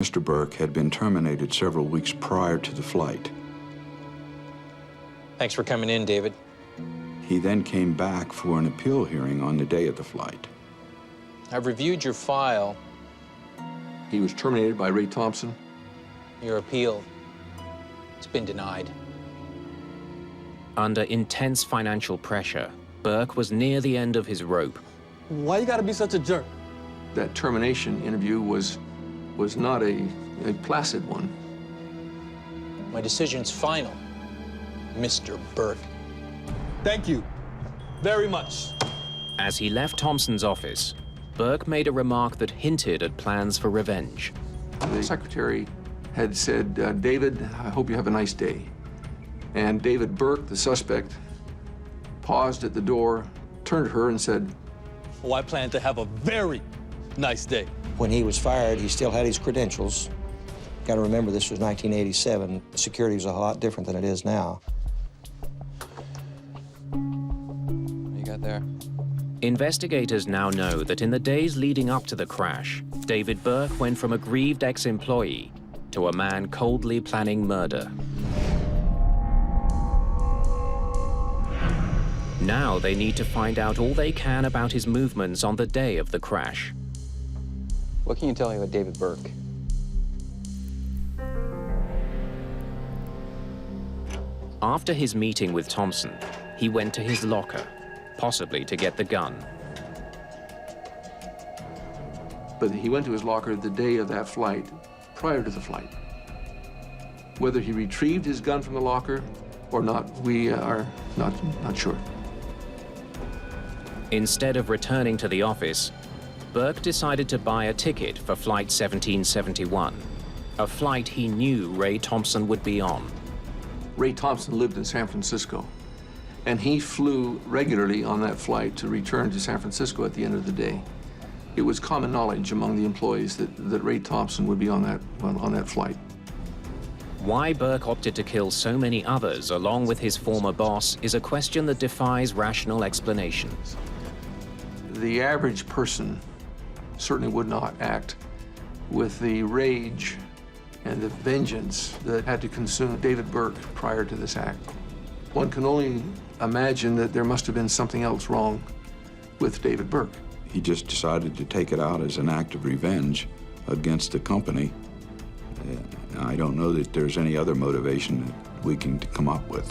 Mr. Burke had been terminated several weeks prior to the flight. Thanks for coming in, David. He then came back for an appeal hearing on the day of the flight. I've reviewed your file. He was terminated by Ray Thompson. Your appeal, it's been denied. Under intense financial pressure, Burke was near the end of his rope. Why you gotta be such a jerk? That termination interview was not a placid one. My decision's final, Mr. Burke. Thank you very much. As he left Thompson's office, Burke made a remark that hinted at plans for revenge. The secretary had said, David, I hope you have a nice day. And David Burke, the suspect, paused at the door, turned to her and said, Oh, I plan to have a very nice day. When he was fired, he still had his credentials. Got to remember, this was 1987. Security was a lot different than it is now. What you got there? Investigators now know that in the days leading up to the crash, David Burke went from a grieved ex-employee to a man coldly planning murder. Now they need to find out all they can about his movements on the day of the crash. What can you tell me about David Burke? After his meeting with Thompson, he went to his locker, possibly to get the gun. but he went to his locker the day of that flight, prior to the flight. Whether he retrieved his gun from the locker or not, we are not sure. Instead of returning to the office, Burke decided to buy a ticket for Flight 1771, a flight he knew Ray Thompson would be on. Ray Thompson lived in San Francisco, and he flew regularly on that flight to return to San Francisco at the end of the day. It was common knowledge among the employees that Ray Thompson would be on that flight. Why Burke opted to kill so many others along with his former boss is a question that defies rational explanation. The average person certainly would not act with the rage and the vengeance that had to consume David Burke prior to this act. One can only imagine that there must have been something else wrong with David Burke. He just decided to take it out as an act of revenge against the company. I don't know that there's any other motivation that we can come up with.